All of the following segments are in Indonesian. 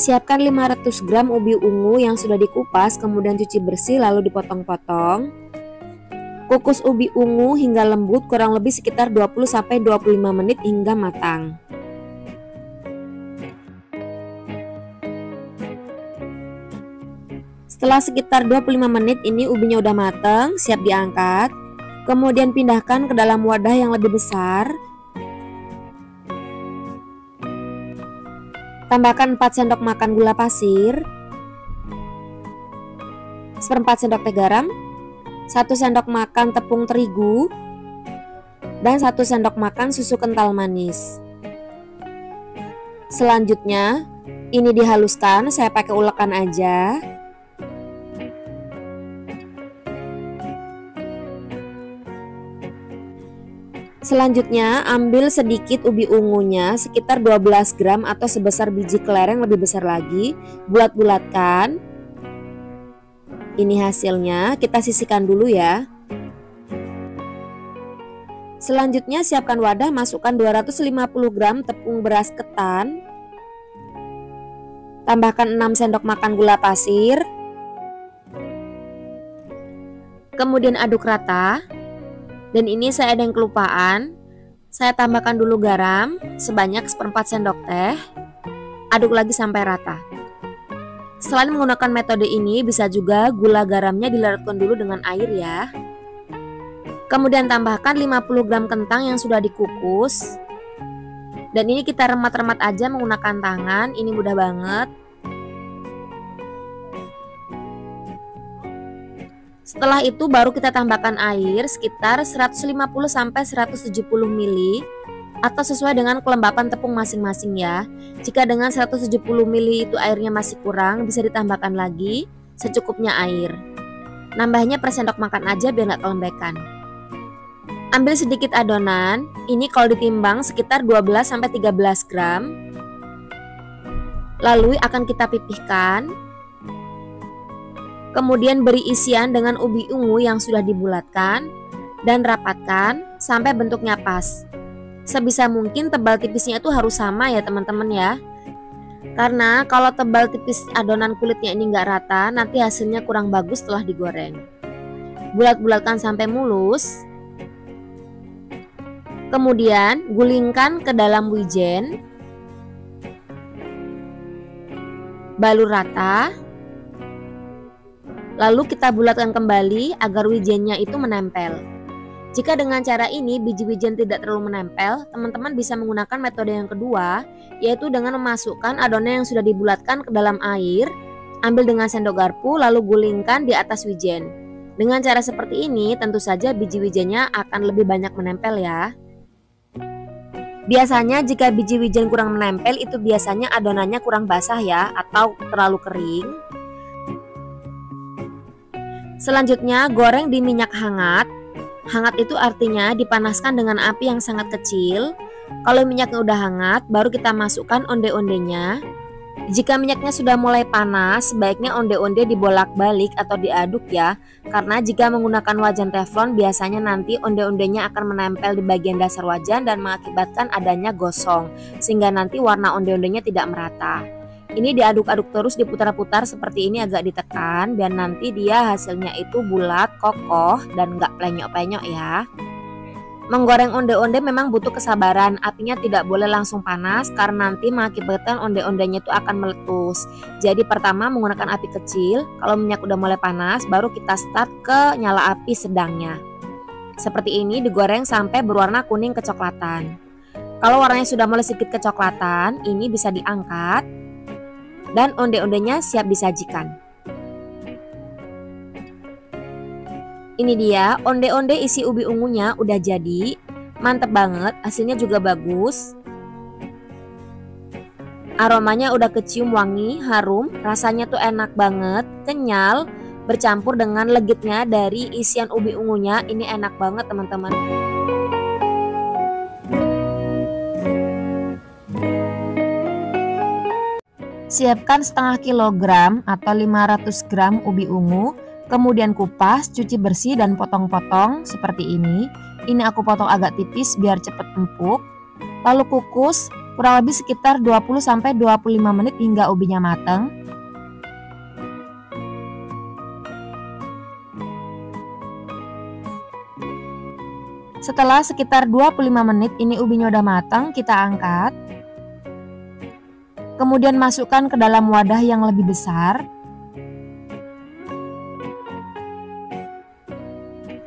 Siapkan 500 gram ubi ungu yang sudah dikupas kemudian cuci bersih lalu dipotong-potong. Kukus ubi ungu hingga lembut kurang lebih sekitar 20-25 menit hingga matang. Setelah sekitar 25 menit ini ubinya udah matang, siap diangkat. Kemudian pindahkan ke dalam wadah yang lebih besar. Tambahkan 4 sendok makan gula pasir, 1/4 sendok teh garam, 1 sendok makan tepung terigu, dan 1 sendok makan susu kental manis. Selanjutnya, ini dihaluskan, saya pakai ulekan aja. Selanjutnya, ambil sedikit ubi ungunya sekitar 12 gram atau sebesar biji kelereng lebih besar lagi, bulat-bulatkan. Ini hasilnya, kita sisihkan dulu ya. Selanjutnya, siapkan wadah, masukkan 250 gram tepung beras ketan. Tambahkan 6 sendok makan gula pasir. Kemudian aduk rata. Dan ini saya ada yang kelupaan, saya tambahkan dulu garam sebanyak 1/4 sendok teh. Aduk lagi sampai rata. Selain menggunakan metode ini, bisa juga gula garamnya dilarutkan dulu dengan air ya. Kemudian tambahkan 50 gram kentang yang sudah dikukus. Dan ini kita remat-remat aja menggunakan tangan, ini mudah banget. Setelah itu baru kita tambahkan air sekitar 150-170 ml atau sesuai dengan kelembapan tepung masing-masing ya. Jika dengan 170 ml itu airnya masih kurang, bisa ditambahkan lagi secukupnya air. Nambahnya per sendok makan aja biar nggak kelembekan. Ambil sedikit adonan, ini kalau ditimbang sekitar 12-13 gram. Lalu akan kita pipihkan. Kemudian beri isian dengan ubi ungu yang sudah dibulatkan dan rapatkan sampai bentuknya pas. Sebisa mungkin tebal tipisnya itu harus sama ya teman-teman ya. Karena kalau tebal tipis adonan kulitnya ini nggak rata, nanti hasilnya kurang bagus setelah digoreng. Bulat-bulatkan sampai mulus. Kemudian gulingkan ke dalam wijen. Balur rata. Lalu kita bulatkan kembali agar wijennya itu menempel. Jika dengan cara ini biji wijen tidak terlalu menempel, teman-teman bisa menggunakan metode yang kedua, yaitu dengan memasukkan adonan yang sudah dibulatkan ke dalam air, ambil dengan sendok garpu lalu gulingkan di atas wijen. Dengan cara seperti ini tentu saja biji wijennya akan lebih banyak menempel ya. Biasanya jika biji wijen kurang menempel itu biasanya adonannya kurang basah ya, atau terlalu kering. Selanjutnya goreng di minyak hangat. Hangat itu artinya dipanaskan dengan api yang sangat kecil. Kalau minyaknya udah hangat, baru kita masukkan onde-ondenya. Jika minyaknya sudah mulai panas, sebaiknya onde-onde dibolak-balik atau diaduk ya. Karena jika menggunakan wajan teflon, biasanya nanti onde-ondenya akan menempel di bagian dasar wajan dan mengakibatkan adanya gosong, sehingga nanti warna onde-ondenya tidak merata. Ini diaduk-aduk terus, diputar-putar seperti ini agak ditekan biar nanti dia hasilnya itu bulat, kokoh dan nggak plenyok-plenyok ya. Menggoreng onde-onde memang butuh kesabaran, apinya tidak boleh langsung panas karena nanti mengakibatkan onde-ondenya itu akan meletus. Jadi pertama menggunakan api kecil, kalau minyak udah mulai panas baru kita start ke nyala api sedangnya. Seperti ini digoreng sampai berwarna kuning kecoklatan. Kalau warnanya sudah mulai sedikit kecoklatan, ini bisa diangkat. Dan onde-ondenya siap disajikan. Ini dia onde-onde isi ubi ungunya udah jadi. Mantep banget, hasilnya juga bagus. Aromanya udah kecium wangi, harum, rasanya tuh enak banget, kenyal, bercampur dengan legitnya dari isian ubi ungunya. Ini enak banget teman-teman. Siapkan setengah kilogram atau 500 gram ubi ungu, kemudian kupas, cuci bersih dan potong-potong seperti ini. Ini aku potong agak tipis biar cepat empuk. Lalu kukus kurang lebih sekitar 20-25 menit hingga ubinya matang. Setelah sekitar 25 menit ini ubinya udah matang, kita angkat. Kemudian masukkan ke dalam wadah yang lebih besar.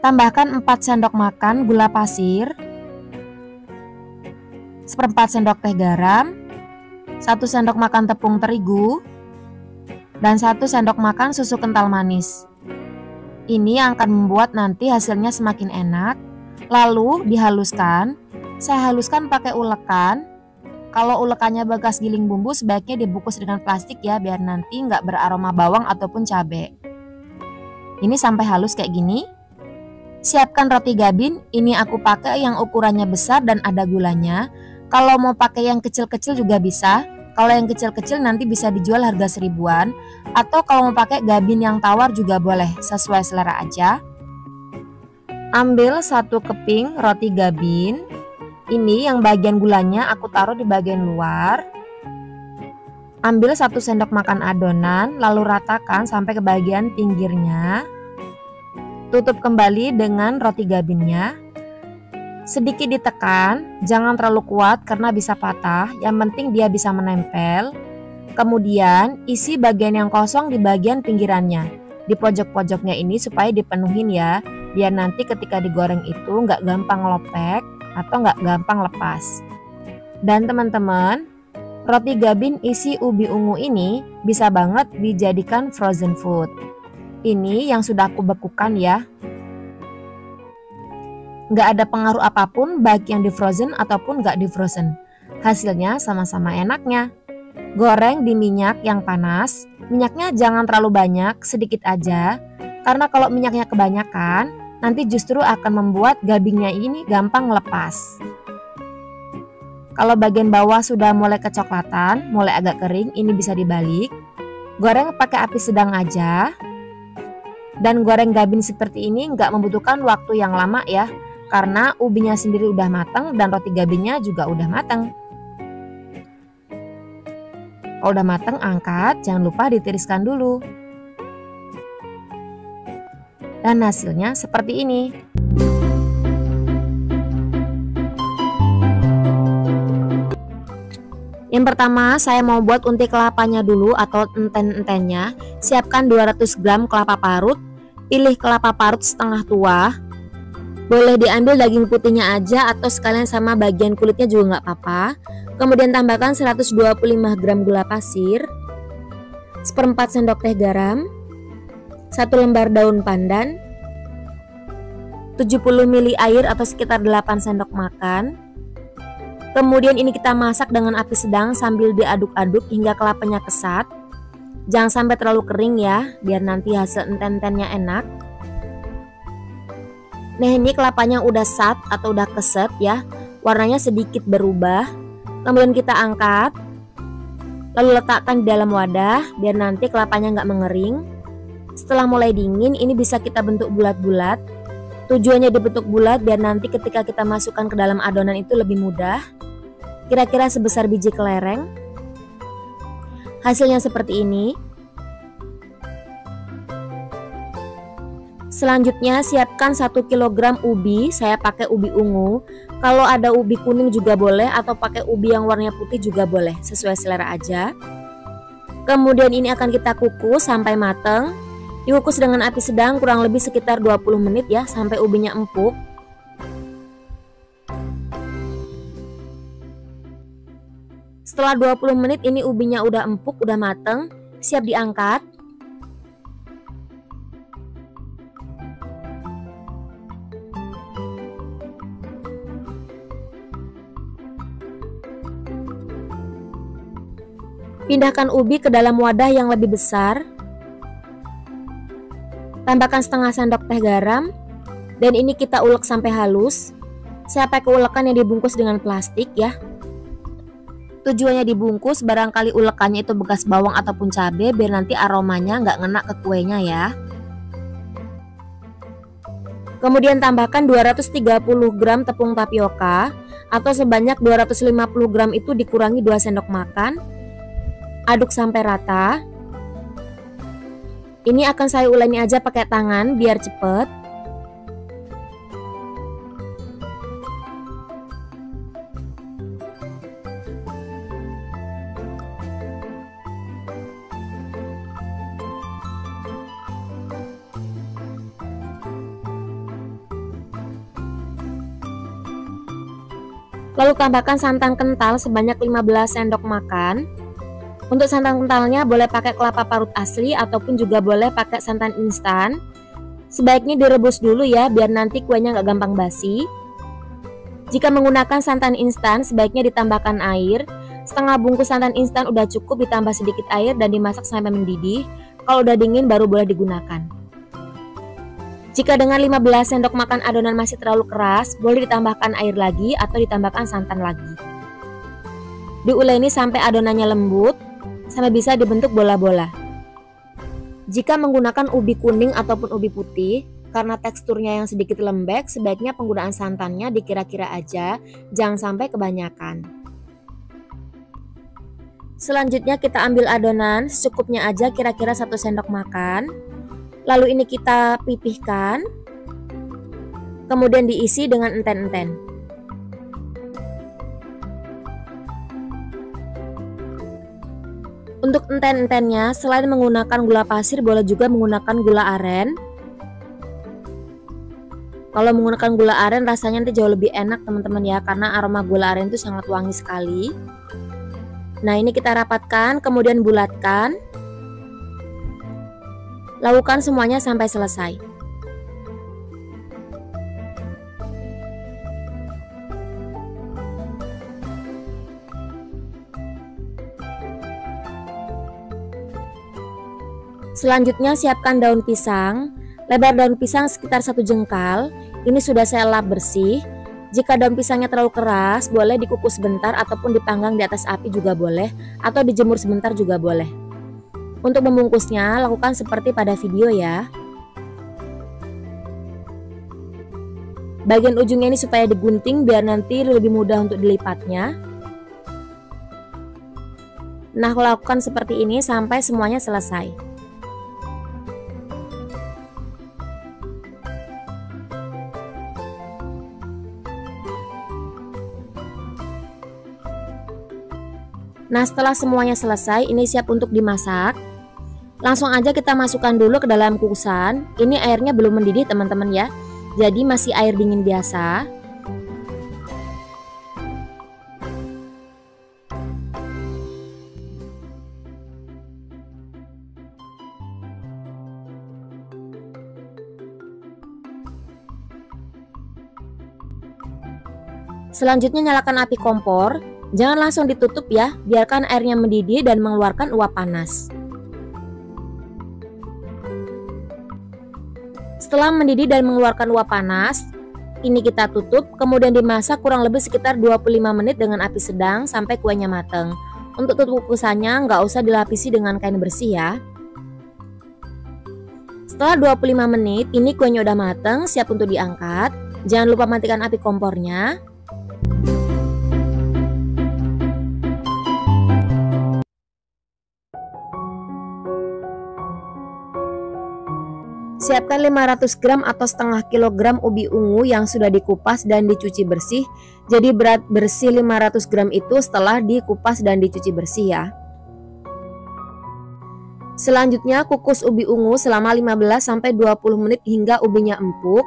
Tambahkan 4 sendok makan gula pasir, 1/4 sendok teh garam, 1 sendok makan tepung terigu, dan 1 sendok makan susu kental manis. Ini yang akan membuat nanti hasilnya semakin enak. Lalu dihaluskan. Saya haluskan pakai ulekan. Kalau ulekannya bekas giling bumbu sebaiknya dibungkus dengan plastik ya, biar nanti nggak beraroma bawang ataupun cabai. Ini sampai halus kayak gini. Siapkan roti gabin. Ini aku pakai yang ukurannya besar dan ada gulanya. Kalau mau pakai yang kecil-kecil juga bisa. Kalau yang kecil-kecil nanti bisa dijual harga 1000-an. Atau kalau mau pakai gabin yang tawar juga boleh, sesuai selera aja. Ambil 1 keping roti gabin. Ini yang bagian gulanya aku taruh di bagian luar. Ambil 1 sendok makan adonan, lalu ratakan sampai ke bagian pinggirnya. Tutup kembali dengan roti gabinnya. Sedikit ditekan, jangan terlalu kuat karena bisa patah. Yang penting dia bisa menempel. Kemudian isi bagian yang kosong di bagian pinggirannya, di pojok-pojoknya ini supaya dipenuhin ya. Biar nanti ketika digoreng itu nggak gampang lopek atau nggak gampang lepas. Dan teman-teman, roti gabin isi ubi ungu ini bisa banget dijadikan frozen food. Ini yang sudah aku bekukan ya. Nggak ada pengaruh apapun baik yang di frozen ataupun nggak di frozen. Hasilnya sama-sama enaknya. Goreng di minyak yang panas. Minyaknya jangan terlalu banyak, sedikit aja. Karena kalau minyaknya kebanyakan, nanti justru akan membuat gabingnya ini gampang lepas. Kalau bagian bawah sudah mulai kecoklatan, mulai agak kering, ini bisa dibalik. Goreng pakai api sedang aja. Dan goreng gabin seperti ini nggak membutuhkan waktu yang lama ya, karena ubinya sendiri udah matang dan roti gabinnya juga udah matang. Kalau udah matang, angkat, jangan lupa ditiriskan dulu. Dan hasilnya seperti ini. Yang pertama saya mau buat unti kelapanya dulu atau enten-entennya. Siapkan 200 gram kelapa parut. Pilih kelapa parut setengah tua. Boleh diambil daging putihnya aja atau sekalian sama bagian kulitnya juga nggak apa-apa. Kemudian tambahkan 125 gram gula pasir, 1/4 sendok teh garam, 1 lembar daun pandan, 70 ml air atau sekitar 8 sendok makan. Kemudian ini kita masak dengan api sedang sambil diaduk-aduk hingga kelapanya kesat. Jangan sampai terlalu kering ya, biar nanti hasil enten-entennya enak. Nah ini kelapanya udah sat atau udah keset ya, warnanya sedikit berubah. Kemudian kita angkat, lalu letakkan di dalam wadah biar nanti kelapanya nggak mengering. Setelah mulai dingin, ini bisa kita bentuk bulat-bulat. Tujuannya dibentuk bulat biar nanti ketika kita masukkan ke dalam adonan itu lebih mudah. Kira-kira sebesar biji kelereng. Hasilnya seperti ini. Selanjutnya siapkan 1 kg ubi. Saya pakai ubi ungu. Kalau ada ubi kuning juga boleh atau pakai ubi yang warnanya putih juga boleh, sesuai selera aja. Kemudian ini akan kita kukus sampai matang. Dikukus dengan api sedang kurang lebih sekitar 20 menit ya, sampai ubinya empuk. Setelah 20 menit ini ubinya udah empuk, udah matang, siap diangkat. Pindahkan ubi ke dalam wadah yang lebih besar. Tambahkan setengah sendok teh garam. Dan ini kita ulek sampai halus. Saya pakai ulekan yang dibungkus dengan plastik ya. Tujuannya dibungkus barangkali ulekannya itu bekas bawang ataupun cabai, biar nanti aromanya nggak ngena ke kuenya ya. Kemudian tambahkan 230 gram tepung tapioka atau sebanyak 250 gram itu dikurangi 2 sendok makan. Aduk sampai rata. Ini akan saya uleni aja pakai tangan biar cepet. Lalu tambahkan santan kental sebanyak 15 sendok makan. Untuk santan kentalnya boleh pakai kelapa parut asli ataupun juga boleh pakai santan instan. Sebaiknya direbus dulu ya biar nanti kuenya nggak gampang basi. Jika menggunakan santan instan sebaiknya ditambahkan air. Setengah bungkus santan instan udah cukup, ditambah sedikit air dan dimasak sampai mendidih. Kalau udah dingin baru boleh digunakan. Jika dengan 15 sendok makan adonan masih terlalu keras, boleh ditambahkan air lagi atau ditambahkan santan lagi. Diuleni sampai adonannya lembut, sampai bisa dibentuk bola-bola. Jika menggunakan ubi kuning ataupun ubi putih, karena teksturnya yang sedikit lembek, sebaiknya penggunaan santannya dikira-kira aja, jangan sampai kebanyakan. Selanjutnya kita ambil adonan secukupnya aja, kira-kira 1 sendok makan. Lalu ini kita pipihkan, kemudian diisi dengan enten-enten. Untuk enten-entennya, selain menggunakan gula pasir, boleh juga menggunakan gula aren. Kalau menggunakan gula aren rasanya nanti jauh lebih enak teman-teman ya, karena aroma gula aren itu sangat wangi sekali. Nah ini kita rapatkan, kemudian bulatkan. Lakukan semuanya sampai selesai. Selanjutnya siapkan daun pisang. Lebar daun pisang sekitar 1 jengkal. Ini sudah saya lap bersih. Jika daun pisangnya terlalu keras, boleh dikukus sebentar ataupun dipanggang di atas api juga boleh, atau dijemur sebentar juga boleh. Untuk membungkusnya, lakukan seperti pada video ya. Bagian ujungnya ini supaya digunting biar nanti lebih mudah untuk dilipatnya. Nah, lakukan seperti ini sampai semuanya selesai. Nah, setelah semuanya selesai, ini siap untuk dimasak. Langsung aja kita masukkan dulu ke dalam kukusan. Ini airnya belum mendidih teman-teman ya. Jadi masih air dingin biasa. Selanjutnya nyalakan api kompor. Jangan langsung ditutup ya, biarkan airnya mendidih dan mengeluarkan uap panas. Setelah mendidih dan mengeluarkan uap panas, ini kita tutup, kemudian dimasak kurang lebih sekitar 25 menit dengan api sedang sampai kuenya matang. Untuk tutup kukusannya nggak usah dilapisi dengan kain bersih ya. Setelah 25 menit, ini kuenya udah matang, siap untuk diangkat. Jangan lupa matikan api kompornya. Siapkan 500 gram atau setengah kilogram ubi ungu yang sudah dikupas dan dicuci bersih. Jadi berat bersih 500 gram itu setelah dikupas dan dicuci bersih ya. Selanjutnya kukus ubi ungu selama 15-20 menit hingga ubinya empuk.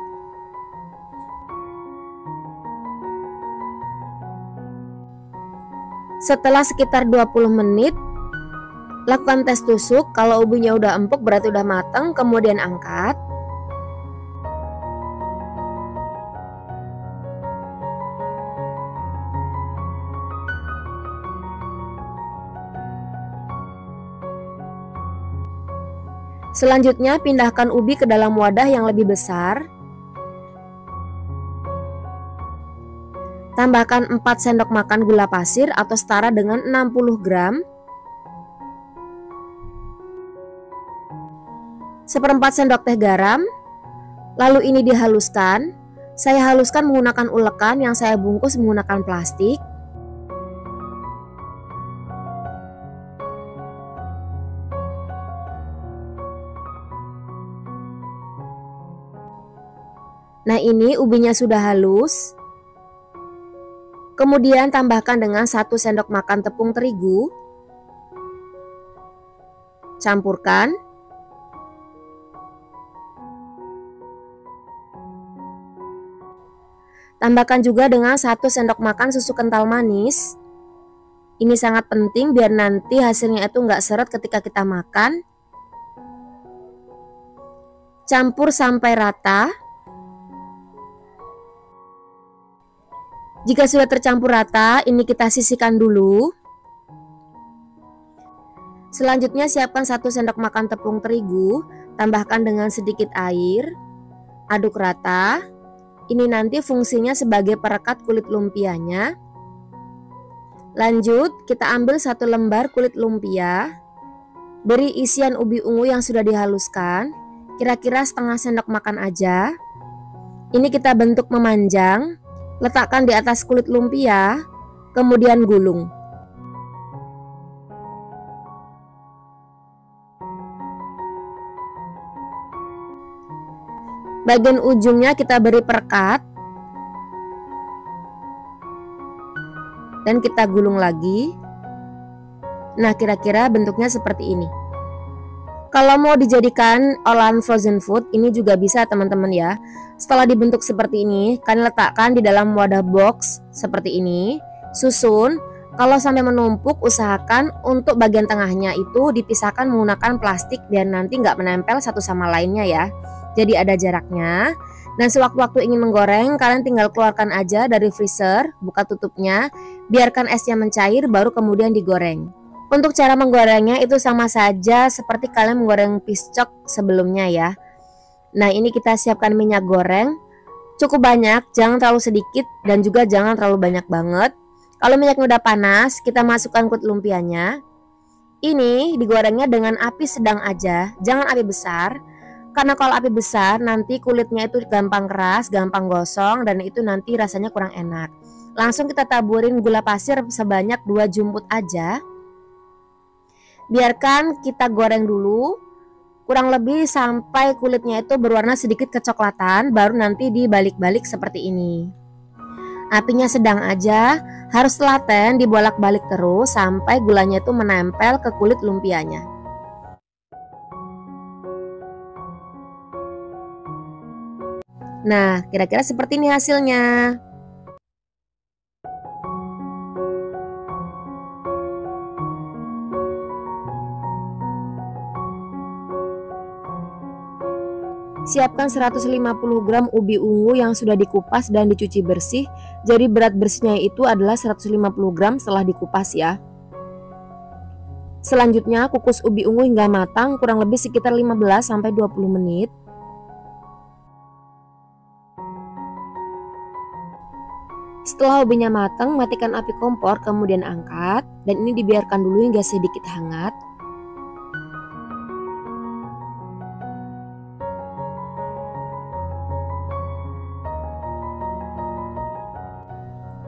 Setelah sekitar 20 menit, lakukan tes tusuk. Kalau ubinya udah empuk berarti udah matang, kemudian angkat. Selanjutnya pindahkan ubi ke dalam wadah yang lebih besar. Tambahkan 4 sendok makan gula pasir atau setara dengan 60 gram. 1/4 sendok teh garam. Lalu ini dihaluskan. Saya haluskan menggunakan ulekan yang saya bungkus menggunakan plastik. Nah, ini ubinya sudah halus. Kemudian tambahkan dengan 1 sendok makan tepung terigu. Campurkan. Tambahkan juga dengan 1 sendok makan susu kental manis. Ini sangat penting biar nanti hasilnya itu nggak seret ketika kita makan. Campur sampai rata. Jika sudah tercampur rata, ini kita sisihkan dulu. Selanjutnya siapkan 1 sendok makan tepung terigu, tambahkan dengan sedikit air, aduk rata. Ini nanti fungsinya sebagai perekat kulit lumpianya. Lanjut, kita ambil 1 lembar kulit lumpia. Beri isian ubi ungu yang sudah dihaluskan, kira-kira setengah sendok makan aja. Ini kita bentuk memanjang, letakkan di atas kulit lumpia, kemudian gulung. Bagian ujungnya kita beri perekat dan kita gulung lagi. Nah, kira-kira bentuknya seperti ini. Kalau mau dijadikan olahan frozen food, ini juga bisa teman-teman ya. Setelah dibentuk seperti ini, kalian letakkan di dalam wadah box seperti ini. Susun. Kalau sampai menumpuk, usahakan untuk bagian tengahnya itu dipisahkan menggunakan plastik biar nanti nggak menempel satu sama lainnya ya. Jadi ada jaraknya. Dan sewaktu-waktu ingin menggoreng, kalian tinggal keluarkan aja dari freezer, buka tutupnya, biarkan esnya mencair, baru kemudian digoreng. Untuk cara menggorengnya itu sama saja seperti kalian menggoreng piscok sebelumnya ya. Nah, ini kita siapkan minyak goreng. Cukup banyak, jangan terlalu sedikit dan juga jangan terlalu banyak banget. Kalau minyaknya udah panas, kita masukkan kulit lumpianya. Ini digorengnya dengan api sedang aja, jangan api besar. Karena kalau api besar nanti kulitnya itu gampang keras, gampang gosong, dan itu nanti rasanya kurang enak. Langsung kita taburin gula pasir sebanyak 2 jumput aja. Biarkan kita goreng dulu, kurang lebih sampai kulitnya itu berwarna sedikit kecoklatan, baru nanti dibalik-balik seperti ini. Apinya sedang aja, harus telaten dibolak-balik terus sampai gulanya itu menempel ke kulit lumpianya. Nah, kira-kira seperti ini hasilnya. Siapkan 150 gram ubi ungu yang sudah dikupas dan dicuci bersih. Jadi berat bersihnya itu adalah 150 gram setelah dikupas ya. Selanjutnya kukus ubi ungu hingga matang, kurang lebih sekitar 15-20 menit. Setelah ubinya matang, matikan api kompor, kemudian angkat, dan ini dibiarkan dulu hingga sedikit hangat.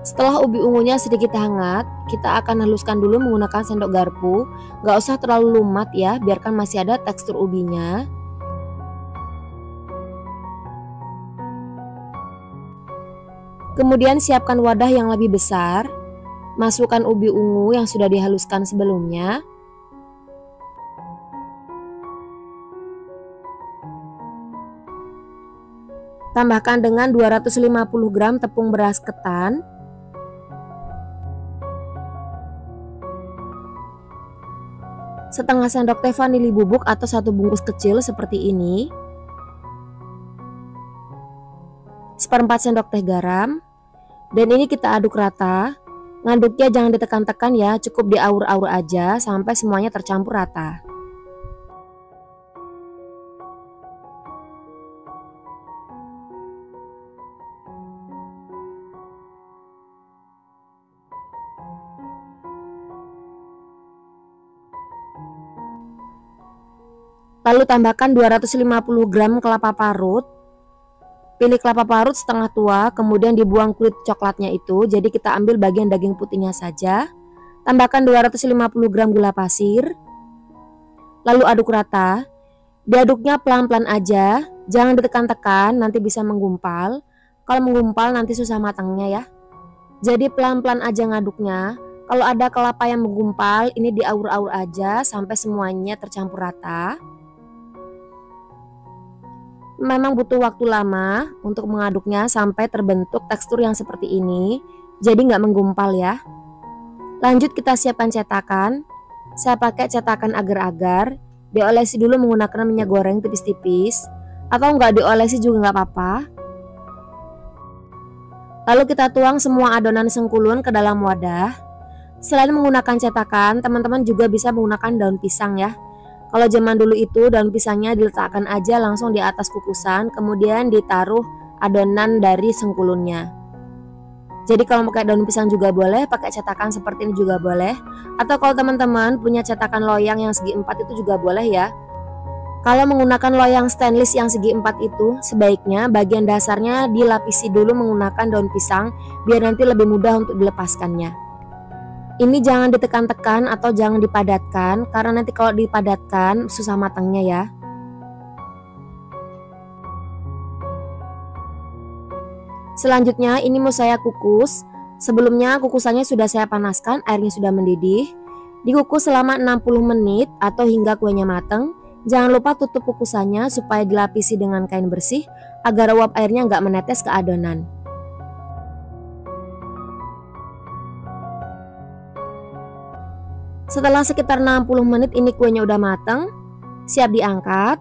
Setelah ubi ungunya sedikit hangat, kita akan haluskan dulu menggunakan sendok garpu. Gak usah terlalu lumat ya, biarkan masih ada tekstur ubinya. Kemudian siapkan wadah yang lebih besar, masukkan ubi ungu yang sudah dihaluskan sebelumnya. Tambahkan dengan 250 gram tepung beras ketan. Setengah sendok teh vanili bubuk atau 1 bungkus kecil seperti ini. 1/4 sendok teh garam. Dan ini kita aduk rata. Ngaduknya jangan ditekan-tekan ya, cukup diaur-aur aja sampai semuanya tercampur rata. Lalu tambahkan 250 gram kelapa parut. Pilih kelapa parut setengah tua, kemudian dibuang kulit coklatnya itu. Jadi kita ambil bagian daging putihnya saja. Tambahkan 250 gram gula pasir. Lalu aduk rata. Diaduknya pelan-pelan aja, jangan ditekan-tekan, nanti bisa menggumpal. Kalau menggumpal nanti susah matangnya ya. Jadi pelan-pelan aja ngaduknya. Kalau ada kelapa yang menggumpal, ini diaur-aur aja sampai semuanya tercampur rata. Memang butuh waktu lama untuk mengaduknya sampai terbentuk tekstur yang seperti ini. Jadi nggak menggumpal ya. Lanjut kita siapkan cetakan. Saya pakai cetakan agar-agar. Diolesi dulu menggunakan minyak goreng tipis-tipis. Atau nggak diolesi juga nggak apa-apa. Lalu kita tuang semua adonan sengkulun ke dalam wadah. Selain menggunakan cetakan, teman-teman juga bisa menggunakan daun pisang ya. Kalau zaman dulu itu daun pisangnya diletakkan aja langsung di atas kukusan, kemudian ditaruh adonan dari sengkulunnya. Jadi kalau pakai daun pisang juga boleh, pakai cetakan seperti ini juga boleh. Atau kalau teman-teman punya cetakan loyang yang segi 4 itu juga boleh ya. Kalau menggunakan loyang stainless yang segi 4 itu, sebaiknya bagian dasarnya dilapisi dulu menggunakan daun pisang biar nanti lebih mudah untuk dilepaskannya. Ini jangan ditekan-tekan atau jangan dipadatkan, karena nanti kalau dipadatkan susah matangnya ya. Selanjutnya ini mau saya kukus. Sebelumnya kukusannya sudah saya panaskan, airnya sudah mendidih. Dikukus selama 60 menit atau hingga kuenya matang. Jangan lupa tutup kukusannya supaya dilapisi dengan kain bersih agar uap airnya nggak menetes ke adonan. Setelah sekitar 60 menit ini kuenya udah matang, siap diangkat.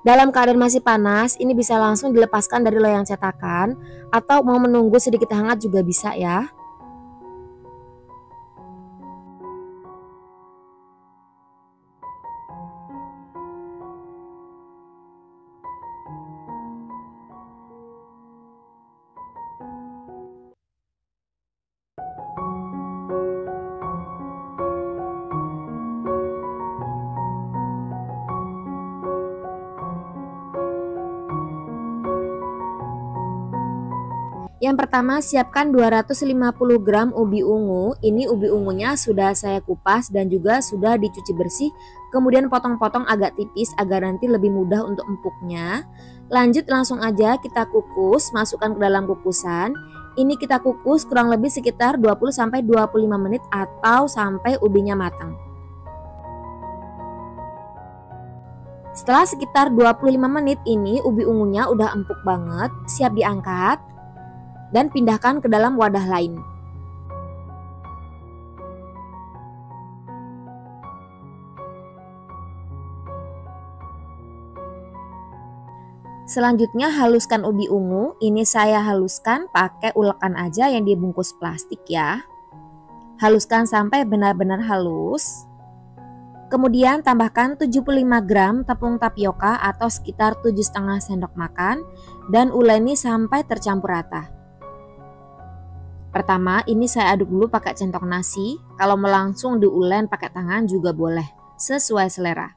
Dalam keadaan masih panas, ini bisa langsung dilepaskan dari loyang cetakan atau mau menunggu sedikit hangat juga bisa ya. Yang pertama, siapkan 250 gram ubi ungu. Ini ubi ungunya sudah saya kupas dan juga sudah dicuci bersih. Kemudian potong-potong agak tipis agar nanti lebih mudah untuk empuknya. Lanjut langsung aja kita kukus, masukkan ke dalam kukusan. Ini kita kukus kurang lebih sekitar 20-25 menit atau sampai ubinya matang. Setelah sekitar 25 menit ini ubi ungunya udah empuk banget, siap diangkat dan pindahkan ke dalam wadah lain. Selanjutnya haluskan ubi ungu. Ini saya haluskan pakai ulekan aja yang dibungkus plastik ya. Haluskan sampai benar-benar halus. Kemudian tambahkan 75 gram tepung tapioka atau sekitar 7,5 sendok makan dan uleni sampai tercampur rata. Pertama, ini saya aduk dulu pakai centong nasi. Kalau mau langsung diulen pakai tangan juga boleh, sesuai selera.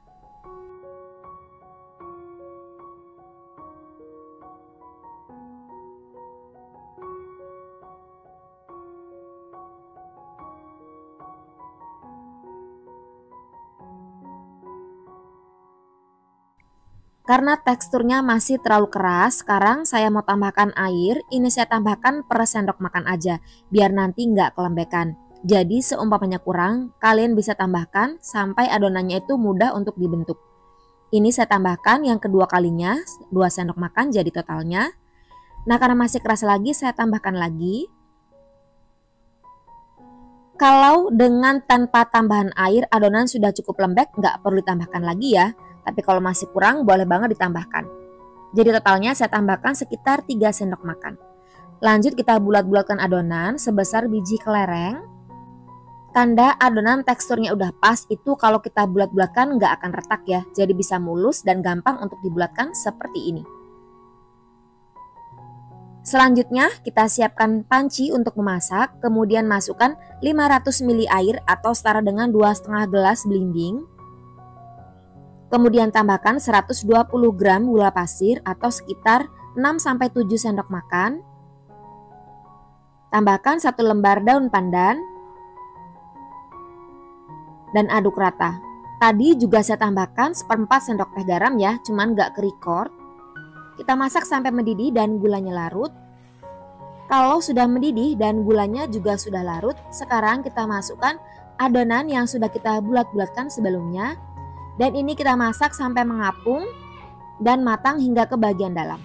Karena teksturnya masih terlalu keras, sekarang saya mau tambahkan air. Ini saya tambahkan per sendok makan aja, biar nanti nggak kelembekan. Jadi seumpamanya kurang, kalian bisa tambahkan sampai adonannya itu mudah untuk dibentuk. Ini saya tambahkan yang kedua kalinya, 2 sendok makan jadi totalnya. Nah karena masih keras lagi, saya tambahkan lagi. Kalau dengan tanpa tambahan air, adonan sudah cukup lembek, nggak perlu ditambahkan lagi ya. Tapi kalau masih kurang boleh banget ditambahkan. Jadi totalnya saya tambahkan sekitar 3 sendok makan. Lanjut kita bulat-bulatkan adonan sebesar biji kelereng. Tanda adonan teksturnya udah pas itu kalau kita bulat-bulatkan nggak akan retak ya. Jadi bisa mulus dan gampang untuk dibulatkan seperti ini. Selanjutnya kita siapkan panci untuk memasak, kemudian masukkan 500 ml air atau setara dengan 2,5 gelas belimbing. Kemudian tambahkan 120 gram gula pasir atau sekitar 6-7 sendok makan. Tambahkan 1 lembar daun pandan dan aduk rata. Tadi juga saya tambahkan 1/4 sendok teh garam ya, cuman gak ke-record. Kita masak sampai mendidih dan gulanya larut. Kalau sudah mendidih dan gulanya juga sudah larut, sekarang kita masukkan adonan yang sudah kita bulat-bulatkan sebelumnya. Dan ini kita masak sampai mengapung dan matang hingga ke bagian dalam.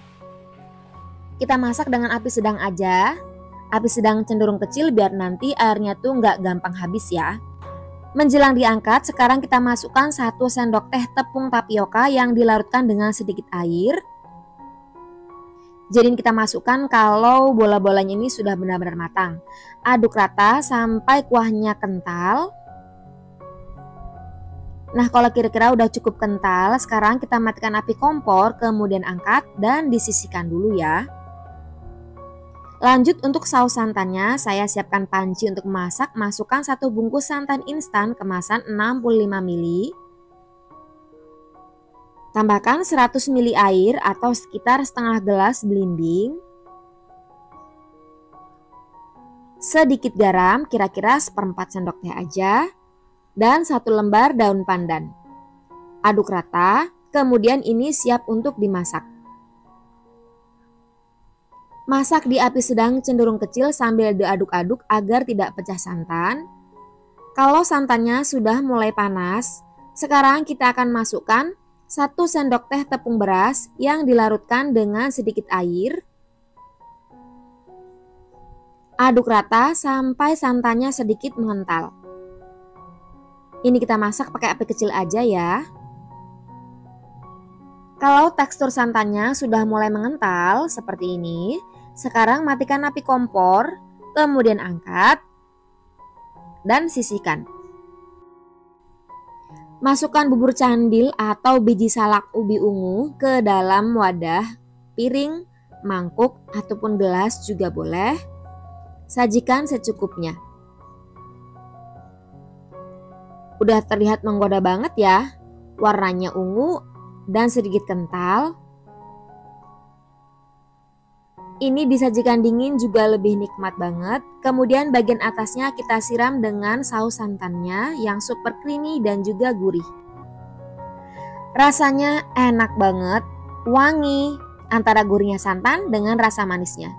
Kita masak dengan api sedang aja. Api sedang cenderung kecil biar nanti airnya tuh nggak gampang habis ya. Menjelang diangkat, sekarang kita masukkan 1 sendok teh tepung tapioka yang dilarutkan dengan sedikit air. Jadi kita masukkan kalau bola-bolanya ini sudah benar-benar matang. Aduk rata sampai kuahnya kental. Nah, kalau kira-kira udah cukup kental, sekarang kita matikan api kompor, kemudian angkat dan disisihkan dulu ya. Lanjut untuk saus santannya, saya siapkan panci untuk memasak. Masukkan 1 bungkus santan instan kemasan 65 ml. Tambahkan 100 ml air atau sekitar setengah gelas belimbing. Sedikit garam, kira-kira 1/4 sendok teh aja. Dan 1 lembar daun pandan. Aduk rata, kemudian ini siap untuk dimasak. Masak di api sedang cenderung kecil sambil diaduk-aduk agar tidak pecah santan. Kalau santannya sudah mulai panas, sekarang kita akan masukkan 1 sendok teh tepung beras yang dilarutkan dengan sedikit air. Aduk rata sampai santannya sedikit mengental. Ini kita masak pakai api kecil aja ya. Kalau tekstur santannya sudah mulai mengental seperti ini, sekarang matikan api kompor, kemudian angkat dan sisihkan. Masukkan bubur candil atau biji salak ubi ungu ke dalam wadah, piring, mangkuk ataupun gelas juga boleh. Sajikan secukupnya. Udah terlihat menggoda banget ya, warnanya ungu dan sedikit kental. Ini disajikan dingin juga lebih nikmat banget. Kemudian bagian atasnya kita siram dengan saus santannya yang super creamy dan juga gurih. Rasanya enak banget, wangi antara gurihnya santan dengan rasa manisnya.